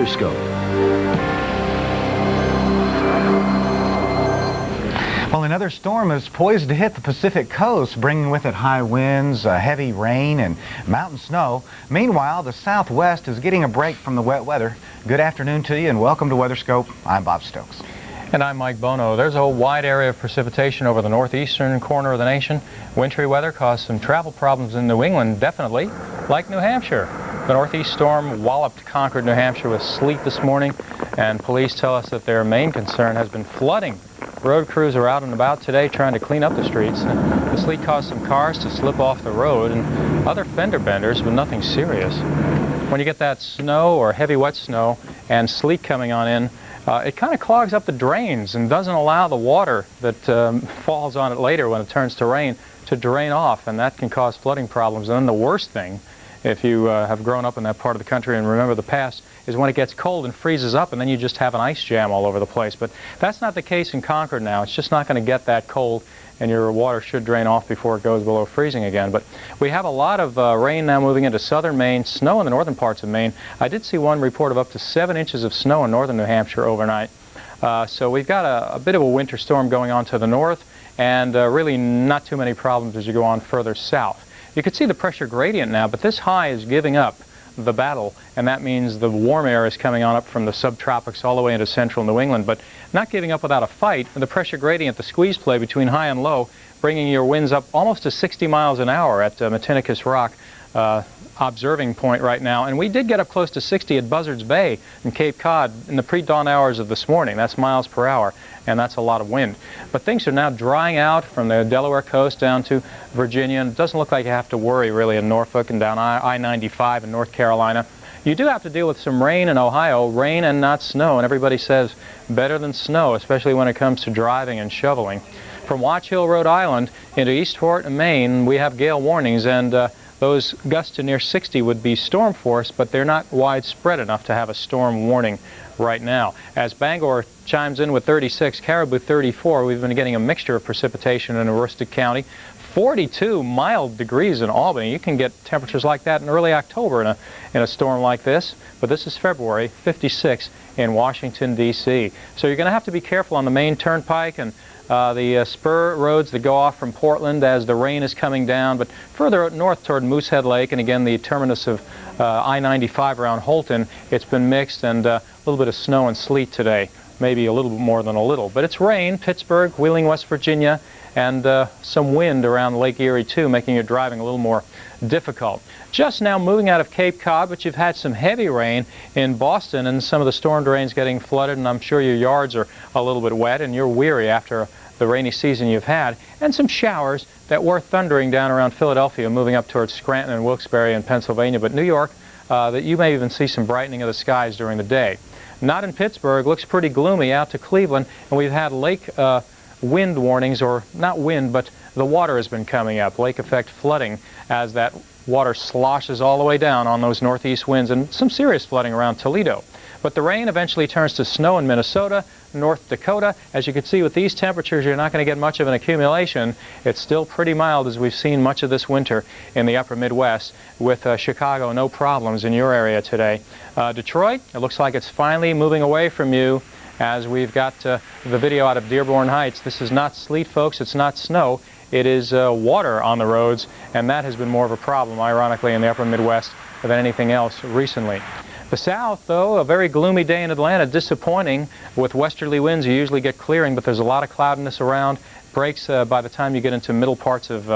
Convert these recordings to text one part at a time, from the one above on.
WeatherScope. Well, another storm is poised to hit the Pacific coast, bringing with it high winds, heavy rain, and mountain snow. Meanwhile, the Southwest is getting a break from the wet weather. Good afternoon to you, and welcome to WeatherScope. I'm Bob Stokes. And I'm Mike Bono. There's a wide area of precipitation over the northeastern corner of the nation. Wintry weather caused some travel problems in New England, definitely, like New Hampshire. The northeast storm walloped Concord, New Hampshire with sleet this morning, and police tell us that their main concern has been flooding. Road crews are out and about today trying to clean up the streets. The sleet caused some cars to slip off the road and other fender benders, but nothing serious. When you get that snow or heavy wet snow and sleet coming on in, it kind of clogs up the drains and doesn't allow the water that falls on it later when it turns to rain to drain off, and that can cause flooding problems. And then the worst thing, if you have grown up in that part of the country and remember the past, is when it gets cold and freezes up and then you just have an ice jam all over the place. But that's not the case in Concord now. It's just not going to get that cold, and your water should drain off before it goes below freezing again. But we have a lot of rain now moving into southern Maine, snow in the northern parts of Maine. I did see one report of up to 7 inches of snow in northern New Hampshire overnight. So we've got a bit of a winter storm going on to the north, and really not too many problems as you go on further south. You can see the pressure gradient now, but this high is giving up the battle, and that means the warm air is coming on up from the subtropics all the way into central New England, but not giving up without a fight. And the pressure gradient, the squeeze play between high and low, bringing your winds up almost to 60 miles an hour at Matinicus Rock observing point right now. And we did get up close to 60 at Buzzards Bay in Cape Cod in the pre-dawn hours of this morning. That's miles per hour, and that's a lot of wind. But things are now drying out from the Delaware coast down to Virginia, and it doesn't look like you have to worry really in Norfolk and down I-95 in North Carolina. You do have to deal with some rain in Ohio, rain and not snow, and everybody says better than snow, especially when it comes to driving and shoveling. From Watch Hill, Rhode Island into Eastport, Maine, we have gale warnings, and those gusts to near 60 would be storm force, but they're not widespread enough to have a storm warning right now. As Bangor chimes in with 36, Caribou 34, we've been getting a mixture of precipitation in Aroostook County. 42 mild degrees in Albany. You can get temperatures like that in early October in a storm like this, but this is February. 56 in Washington, D.C. So you're going to have to be careful on the Maine Turnpike and the spur roads that go off from Portland as the rain is coming down, but further north toward Moosehead Lake and again the terminus of I-95 around Holton, it's been mixed, and a little bit of snow and sleet today, maybe a little bit more than a little. But it's rain, Pittsburgh, Wheeling, West Virginia, and some wind around Lake Erie too, making your driving a little more difficult. Just now moving out of Cape Cod, but you've had some heavy rain in Boston and some of the storm drains getting flooded, and I'm sure your yards are a little bit wet and you're weary after the rainy season you've had, and some showers that were thundering down around Philadelphia, moving up towards Scranton and Wilkes-Barre in Pennsylvania, but New York, that you may even see some brightening of the skies during the day. Not in Pittsburgh, looks pretty gloomy out to Cleveland, and we've had lake wind warnings, or not wind, but the water has been coming up, lake effect flooding, as that water sloshes all the way down on those northeast winds, and some serious flooding around Toledo. But the rain eventually turns to snow in Minnesota, North Dakota. As you can see with these temperatures, you're not going to get much of an accumulation. It's still pretty mild, as we've seen much of this winter in the upper Midwest, with Chicago no problems in your area today. Detroit, it looks like it's finally moving away from you, as we've got the video out of Dearborn Heights. This is not sleet, folks. It's not snow. It is water on the roads, and that has been more of a problem, ironically, in the upper Midwest than anything else recently. The south, though, a very gloomy day in Atlanta, disappointing. With westerly winds, you usually get clearing, but there's a lot of cloudiness around. Breaks by the time you get into middle parts of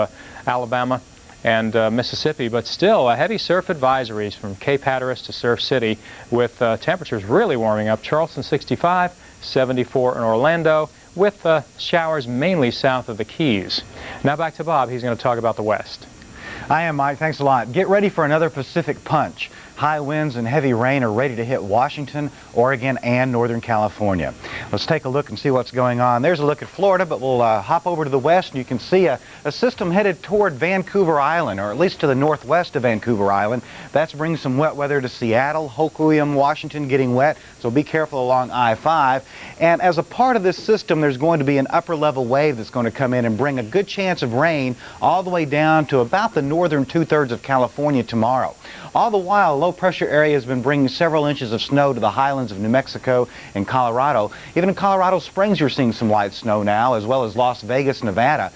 Alabama and Mississippi, but still heavy surf advisories from Cape Hatteras to Surf City, with temperatures really warming up. Charleston 65, 74 in Orlando, with showers mainly south of the Keys. Now back to Bob. He's going to talk about the west. I am Mike. Thanks a lot. Get ready for another Pacific punch. High winds and heavy rain are ready to hit Washington, Oregon, and Northern California. Let's take a look and see what's going on. There's a look at Florida, but we'll hop over to the west, and you can see a system headed toward Vancouver Island, or at least to the northwest of Vancouver Island. That's bringing some wet weather to Seattle, Hoquiam, Washington getting wet, so be careful along I-5. And as a part of this system, there's going to be an upper level wave that's going to come in and bring a good chance of rain all the way down to about the northern two-thirds of California tomorrow. All the while, a low pressure area has been bringing several inches of snow to the highlands of New Mexico and Colorado. Even in Colorado Springs, you're seeing some light snow now, as well as Las Vegas, Nevada,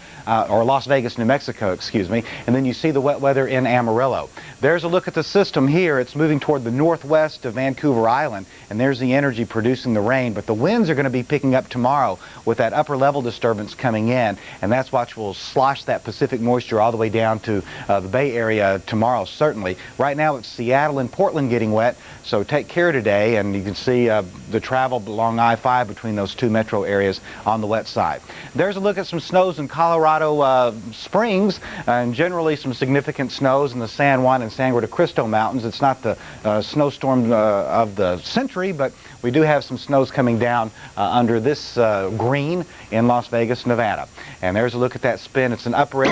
or Las Vegas, New Mexico, excuse me. And then you see the wet weather in Amarillo. There's a look at the system here. It's moving toward the northwest of Vancouver Island, and there's the energy producing the rain. But the winds are going to be picking up tomorrow with that upper level disturbance coming in, and that's what will slosh that Pacific moisture all the way down to the Bay Area tomorrow, certainly. Right now it's Seattle and Portland getting wet, so take care today, and you can see the travel along I-5 between those two metro areas on the wet side. There's a look at some snows in Colorado Springs, and generally some significant snows in the San Juan and Sangre de Cristo Mountains. It's not the snowstorm of the century, but we do have some snows coming down under this green in Las Vegas, Nevada. And there's a look at that spin. It's an upper